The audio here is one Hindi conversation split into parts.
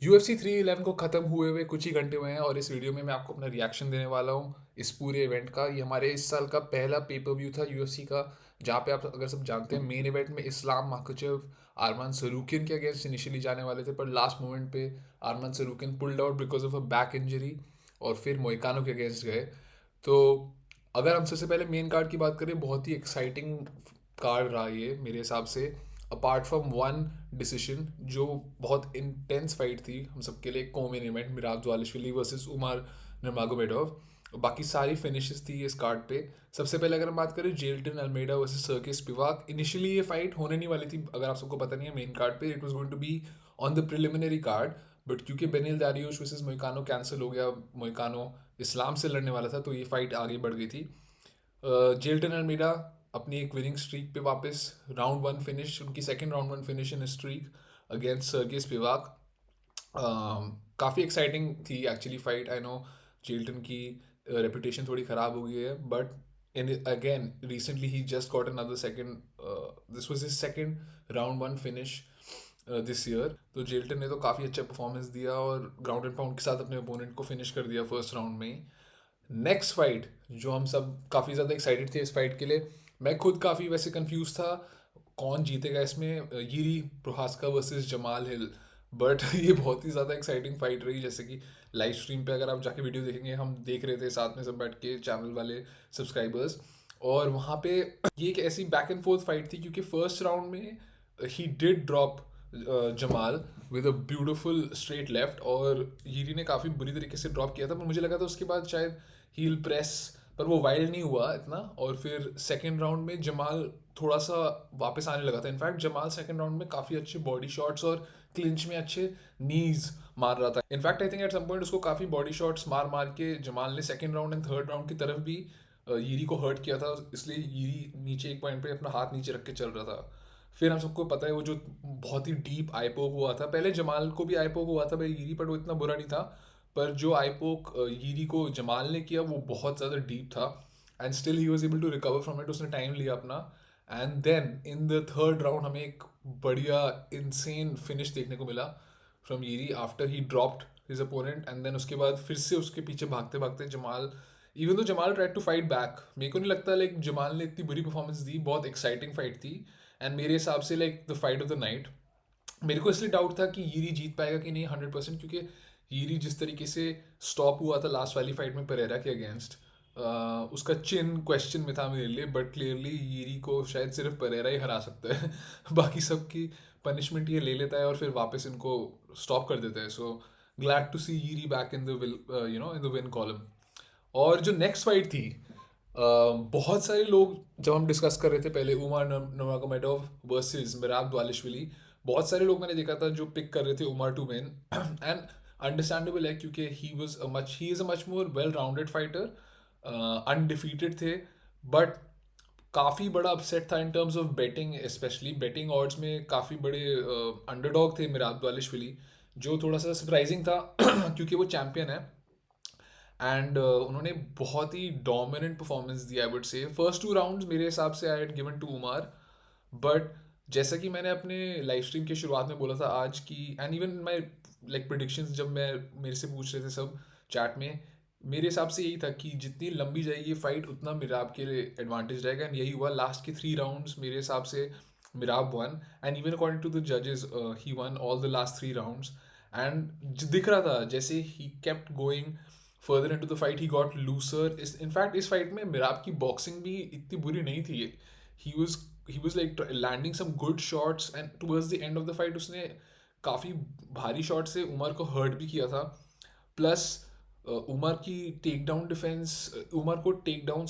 UFC 311 को ख़त्म हुए हुए कुछ ही घंटे हुए हैं और इस वीडियो में मैं आपको अपना रिएक्शन देने वाला हूँ इस पूरे इवेंट का। ये हमारे इस साल का पहला पेपर व्यू था UFC का, जहाँ पे आप अगर सब जानते हैं मेन इवेंट में इस्लाम माखचेव आरमान सरूकिन के अगेंस्ट इनिशियली जाने वाले थे, पर लास्ट मोमेंट पे Arman Tsarukyan pulled out because of a back injury और फिर मोइकानो के अगेंस्ट गए। तो अगर हम सबसे पहले मेन कार्ड की बात करें, बहुत ही एक्साइटिंग कार्ड रहा ये मेरे हिसाब से। अपार्ट फ्रॉम वन डिसीजन जो बहुत इंटेंस फाइट थी हम सबके लिए, कोमेन इवेंट मिराज द्वालिशविली वर्सेस उमर नर्मागोमेडोव, बाकी सारी फिनिशेस थी इस कार्ड पे। सबसे पहले अगर हम बात करें Jailton Almeida versus Serghei Spivac, initially ये फाइट होने नहीं वाली थी, अगर आप सबको पता नहीं है, मेन कार्ड पे it was going to be on the preliminary card, but क्योंकि बेनिल दारियोश वर्सेस मोइकानो कैंसिल हो गया, मोइकानो इस्लाम से लड़ने वाला था, तो ये फाइट आगे बढ़ गई थी। जेल्टन अल्मीडा अपनी एक विनिंग स्ट्रीक पे वापस, राउंड वन फिनिश उनकी, second round one finish in streak against Sergei Spivak. काफ़ी एक्साइटिंग थी एक्चुअली फाइट। आई नो जेल्टन की रेपुटेशन थोड़ी ख़राब हो गई है, but in again recently he just got another second, this was his second round one finish this year. तो जेल्टन ने तो काफ़ी अच्छा परफॉर्मेंस दिया और ग्राउंड एंड पाउंड के साथ अपने ओपोनेंट को फिनिश कर दिया फर्स्ट राउंड में ही। नेक्स्ट फाइट जो हम सब काफ़ी ज़्यादा एक्साइटेड थे इस फाइट के लिए, मैं खुद काफ़ी वैसे कंफ्यूज था कौन जीतेगा इसमें, Jiri Prochazka versus Jamal Hill. But ये बहुत ही ज़्यादा एक्साइटिंग फाइट रही, जैसे कि लाइव स्ट्रीम पे अगर आप जाके वीडियो देखेंगे, हम देख रहे थे साथ में सब बैठ के चैनल वाले सब्सक्राइबर्स। और वहाँ पे ये एक ऐसी बैक एंड फोर्थ फाइट थी, क्योंकि फर्स्ट राउंड में he did drop Jamal with a beautiful straight left, और यिरी ने काफ़ी बुरी तरीके से ड्रॉप किया था, पर मुझे लगा था उसके बाद शायद हील प्रेस, पर वो वाइल्ड नहीं हुआ इतना। और फिर सेकेंड राउंड में जमाल थोड़ा सा वापस आने लगा था। इनफैक्ट जमाल सेकेंड राउंड में काफ़ी अच्छे बॉडी शॉट्स और क्लिंच में अच्छे नीज मार रहा था। In fact I think at some point उसको काफ़ी बॉडी शॉट्स मार मार के जमाल ने second round and third round की तरफ भी यिरी को हर्ट किया था, इसलिए यिरी नीचे एक पॉइंट पे अपना हाथ नीचे रख के चल रहा था। फिर हम सबको पता है वो जो बहुत ही डीप आईपोक हुआ था, पहले जमाल को भी आईपोक हुआ था भाई यिरी, पर वो इतना बुरा नहीं था। पर जो आईपोक यिरी को जमाल ने किया वो बहुत ज़्यादा डीप था, and still he was able to recover from it, उसने टाइम लिया अपना। And then in the third round हमें एक बढ़िया इंसेन फिनिश देखने को मिला from Jiri after he dropped his opponent. And then उसके बाद फिर से उसके पीछे भागते भागते Jamahal, even though Jamahal tried to fight back, मेरे को नहीं लगता लाइक जमाल ने इतनी बुरी परफॉर्मेंस दी, बहुत एक्साइटिंग फाइट थी। एंड मेरे हिसाब से like the fight of the night. मेरे को इसलिए डाउट था कि यिरी जीत पाएगा कि नहीं 100%, क्योंकि यिरी जिस तरीके से स्टॉप हुआ था लास्ट वाली फाइट में पेरेरा के अगेंस्ट, उसका चिन क्वेश्चन में था मेरे लिए, बट क्लियरली यिरी को शायद सिर्फ पेरेरा ही हरा सकता है बाकी सबकी पनिशमेंट ये ले लेता है और फिर वापस इनको स्टॉप कर देता है। So glad to see Jiri back in the in the win column. और जो नेक्स्ट फाइट थी, बहुत सारे लोग जब हम डिस्कस कर रहे थे पहले, उमर नर्मागोमेडोव वर्सेस मिराब द्वालिशविली, बहुत सारे लोग मैंने देखा था जो पिक कर रहे थे Umar to win, and understandable है क्योंकि he is a much more well rounded fighter, undefeated थे। बट काफ़ी बड़ा अपसेट था in terms of betting, specially betting odds में काफ़ी बड़े अंडरडॉग थे मिराब द्वालिशविली, जो थोड़ा सा सरप्राइजिंग था क्योंकि वो चैम्पियन है। एंड उन्होंने बहुत ही डोमिनेंट परफॉर्मेंस दी, I would say first two rounds मेरे हिसाब से I had given to Umar. But जैसा कि मैंने अपने लाइव स्ट्रीम के शुरुआत में बोला था आज की, and even my like predictions जब मैं मेरे से पूछ रहे थे सब चैट में, मेरे हिसाब से यही था कि जितनी लंबी जाएगी ये फाइट उतना मिराब के लिए एडवांटेज रहेगा, एंड यही हुआ। लास्ट के थ्री राउंड्स मेरे हिसाब से Merab won, and even according to the जजेस he won all the last three rounds. And दिख रहा था जैसे he kept going further into the fight he got looser. In fact इस फाइट में मिराब की बॉक्सिंग भी इतनी बुरी नहीं थी। He was like landing some good shots, and towards the end of the fight उसने काफ़ी भारी शॉट से उमर को हर्ट भी किया था। प्लस उमर की टेक डाउन डिफेंस, उमर को टेक डाउन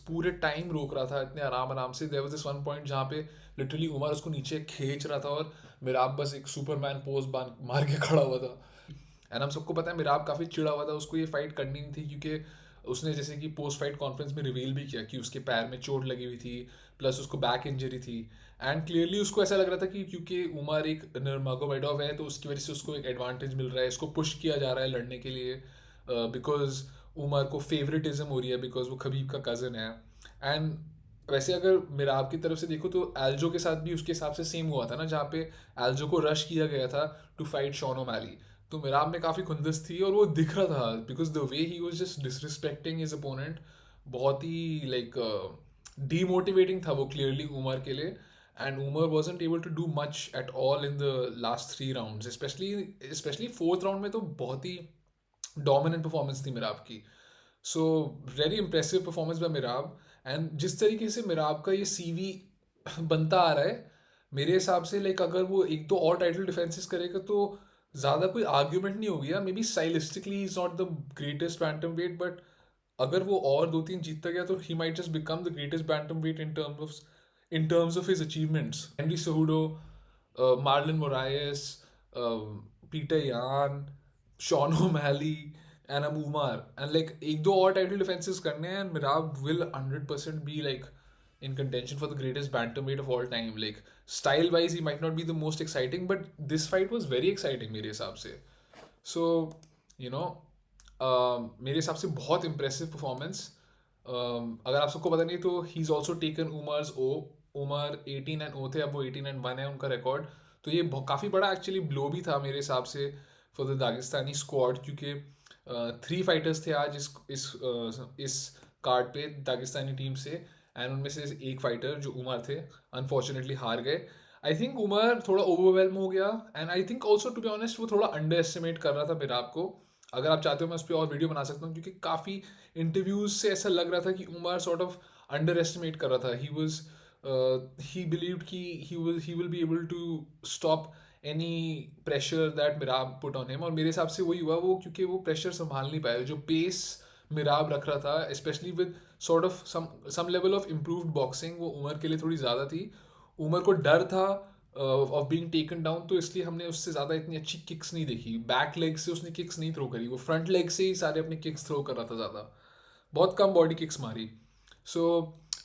पूरे टाइम रोक रहा था इतने आराम आराम से। There was this one point जहाँ पे लिटरली उमर उसको नीचे खींच रहा था और मिराब बस एक सुपरमैन पोज मार के खड़ा हुआ था। एंड हम सबको पता है मिराब काफ़ी चिड़ा हुआ था, उसको ये फाइट करनी नहीं थी, क्योंकि उसने जैसे कि पोस्ट फाइट कॉन्फ्रेंस में रिवील भी किया कि उसके पैर में चोट लगी हुई थी, प्लस उसको बैक इंजरी थी। एंड क्लियरली उसको ऐसा लग रहा था कि क्योंकि उमर एक नर्मागोमेडोव है तो उसकी वजह से उसको एक एडवांटेज मिल रहा है, इसको पुश किया जा रहा है लड़ने के लिए, बिकॉज उमर को फेवरेटिज्म हो रही है बिकॉज वो खबीब का कज़न है। एंड वैसे अगर मिराब की तरफ से देखो तो एल्जो के साथ भी उसके हिसाब से सेम हुआ था ना, जहाँ पे एल्जो को रश किया गया था टू फाइट शॉन ओमैली। तो मिराब में काफ़ी खुंदस थी और वो दिख रहा था because the way he was just disrespecting his opponent बहुत ही लाइक डीमोटिवेटिंग था वो क्लियरली उमर के लिए and Umar wasn't able to do much at all in the last 3 rounds specially fourth round में तो बहुत ही डोमिनेंट परफॉर्मेंस थी मिराब की so very impressive performance by Merab and जिस तरीके से मिराब का ये सीवी बनता आ रहा है मेरे हिसाब से लाइक अगर वो एक दो और टाइटल डिफेंसेस करेगा तो ज़्यादा कोई आर्ग्यूमेंट नहीं होगी maybe stylistically is not the greatest bantamweight but अगर वो और 2-3 जीतता गया तो he might just become the greatest bantamweight in terms of his achievements. Henry Cejudo, Marlon Moraes, Peter Yan, Sean O'Malley, and Umar. And like एक दो और title defenses करने हैं and Mirab will 100% be like in contention for the greatest bantamweight of all time. Like style wise he might not be the most exciting but this fight was very exciting मेरे हिसाब से. So you know मेरे हिसाब से बहुत impressive performance. अगर आप सबको पता नहीं तो he is also taken Umar's Umar 18-0 थे अब वो 18-1 है उनका रिकॉर्ड तो ये काफ़ी बड़ा एक्चुअली ब्लो भी था मेरे हिसाब से फॉर द दागिस्तानी स्क्वाड क्योंकि 3 फाइटर्स थे आज इस कार्ड पे दागिस्तानी टीम से एंड उनमें से एक फाइटर जो उमर थे अनफॉर्चुनेटली हार गए आई थिंक उमर थोड़ा ओवरवेलम हो गया and I think also to be honest वो थोड़ा अंडर एस्टिमेट कर रहा था मिराब को अगर आप चाहते हो मैं उस पर और वीडियो बना सकता हूँ क्योंकि काफ़ी इंटरव्यूज से ऐसा लग रहा था कि Umar sort of underestimate कर रहा था ही बिलीव्ड कि he will be able to stop any pressure that Merab put on him और मेरे हिसाब से वही हुआ वो क्योंकि वो प्रेशर संभाल नहीं पाया जो पेस मिराब रख रहा था specially with sort of some level of improved boxing वो उमर के लिए थोड़ी ज़्यादा थी उमर को डर था ऑफ बीइंग टेकन डाउन तो इसलिए हमने उससे ज़्यादा इतनी अच्छी किक्स नहीं देखी बैक लेग से उसने किक्स नहीं थ्रो करी वो फ्रंट लेग से ही सारे अपने किक्स थ्रो कर रहा था ज़्यादा बहुत कम बॉडी किक्स मारी सो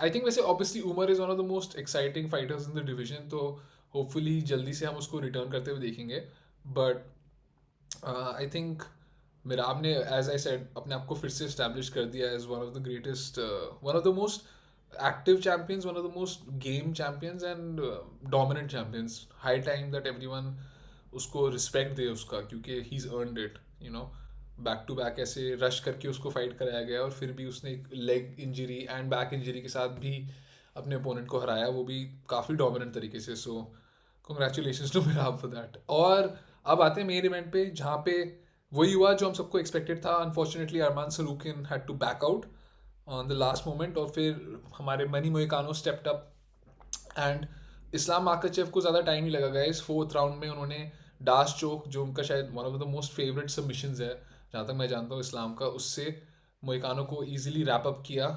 आई थिंक वैसे obviously Umar is one of the most exciting fighters in the division तो होपफुली जल्दी से हम उसको रिटर्न करते हुए देखेंगे बट आई थिंक मिराब ने एज आई सेड अपने आप को फिर से इस्टेब्लिश कर दिया as one of the greatest one of the most active champions, one of the most game champions and dominant champions. High time that everyone उसको respect दे उसका क्योंकि he's earned it, you know. Back to back ऐसे रश करके उसको फाइट कराया गया और फिर भी उसने एक leg injury and back injury के साथ भी अपने ओपोनेंट को हराया वो भी काफ़ी डोमिनेंट तरीके से so congratulations to Merab for that और अब आते हैं मेन इवेंट पे जहाँ पे वही हुआ जो हम सबको एक्सपेक्टेड था unfortunately Arman Tsarukyan had to back out on the last moment और फिर हमारे money Moicano stepped up and Islam Makhachev को ज़्यादा टाइम नहीं लगा गाइस फोर्थ राउंड में उन्होंने डास चोक जो उनका शायद one of the most favourite submissions है जहाँ तक मैं जानता हूँ इस्लाम का उससे मोइकानो को ईजिली रैप अप किया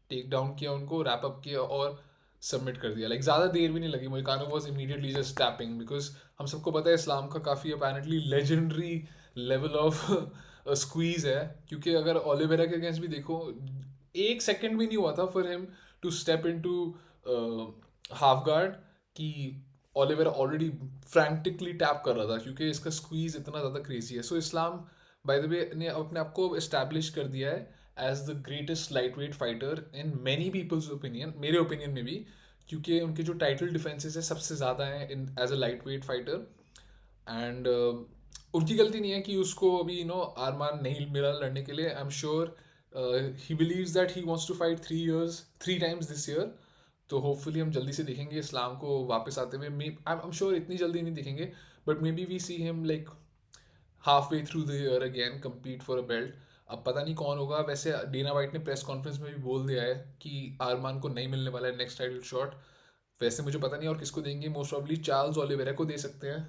टेक डाउन किया उनको रैप अप किया और सबमिट कर दिया लाइक ज़्यादा देर भी नहीं लगी मोइकानो was immediately just tapping because हम सबको पता है इस्लाम का काफ़ी apparently legendary level of squeeze है क्योंकि अगर ओलिवेरा के अगेंस्ट भी देखो 1 सेकेंड भी नहीं हुआ था for him to step in to half guard कि ओलिवेरा ऑलरेडी फ्रैंटिकली टैप कर रहा था क्योंकि इसका स्क्वीज इतना ज़्यादा क्रेजी है सो इस्लाम बाय द वे ने अपने आप को एस्टैब्लिश कर दिया है as the greatest lightweight fighter in many peoples opinion मेरे ओपिनियन में भी क्योंकि उनके जो टाइटल डिफेंसेस है सबसे ज़्यादा हैं in as a lightweight fighter and उनकी गलती नहीं है कि उसको अभी आरमान नहीं मिला लड़ने के लिए I am sure he believes that he wants to fight 3 times this year तो होपफुली हम जल्दी से देखेंगे इस्लाम को वापस आते हुए आई एम श्योर इतनी जल्दी नहीं दिखेंगे but maybe we see him like halfway through the year again compete for a belt अब पता नहीं कौन होगा वैसे डीना वाइट ने प्रेस कॉन्फ्रेंस में भी बोल दिया है कि आरमान को नहीं मिलने वाला है नेक्स्ट टाइटल शॉट वैसे मुझे पता नहीं और किसको देंगे मोस्ट प्रॉब्ली चार्ल्स ओलिवेरा को दे सकते हैं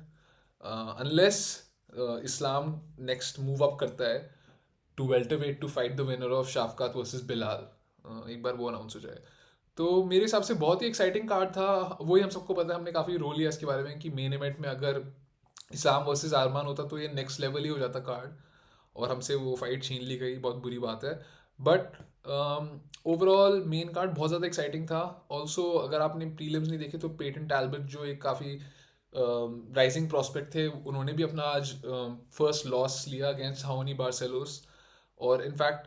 unless Islam next move up करता है to welterweight to fight the winner of Shavkat versus Belal एक बार वो अनाउंस हो जाए तो मेरे हिसाब से बहुत ही एक्साइटिंग कार्ड था वही हम सबको पता है हमने काफ़ी रोल लिया इसके बारे में कि मेन इवेंट में अगर इस्लाम वर्सेस आरमान होता तो ये नेक्स्ट लेवल ही हो जाता कार्ड और हमसे वो फाइट छीन ली गई बहुत बुरी बात है बट ओवरऑल मेन कार्ड बहुत ज़्यादा एक्साइटिंग था ऑल्सो अगर आपने प्रीलिम्स नहीं देखे तो पेटन टैल्बर्ट जो एक काफ़ी राइजिंग प्रॉस्पेक्ट थे उन्होंने भी अपना आज फर्स्ट लॉस लिया अगेंस्ट हाउनी बार्सेलोस और इनफैक्ट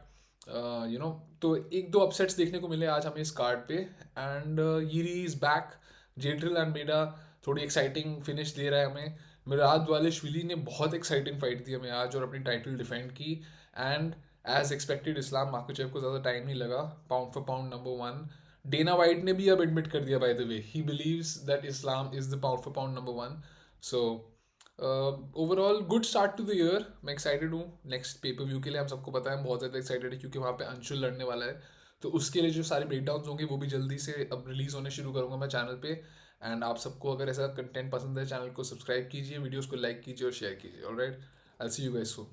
तो एक दो अपसेट्स देखने को मिले आज हमें इस कार्ड पे एंड यीरी इज बैक जेड्रिल एंड मेडा थोड़ी एक्साइटिंग फिनिश दे रहा है हमें मिराज वालिशविली ने बहुत एक्साइटिंग फाइट दी हमें आज और अपनी टाइटल डिफेंड की। And as expected Islam Makhachev को ज़्यादा टाइम नहीं लगा, pound for pound number one. Dana White ने भी अब एडमिट कर दिया by the way, he believes that Islam is the pound for pound number one. So overall good start to the year. मैं एक्साइटेड हूँ नेक्स्ट पेपर व्यू के लिए। हम सबको पता है हम बहुत ज़्यादा एक्साइटेड है क्योंकि वहाँ पे अंशुल लड़ने वाला है। तो उसके लिए जो सारे ब्रेकडाउन्स होंगे वो भी जल्दी से अब रिलीज़ होने शुरू करूँगा मैं चैनल पे। एंड आप सबको अगर ऐसा कंटेंट पसंद है, चैनल को सब्सक्राइब कीजिए, वीडियोस को लाइक कीजिए और शेयर कीजिए। Alright, I will see you guys soon.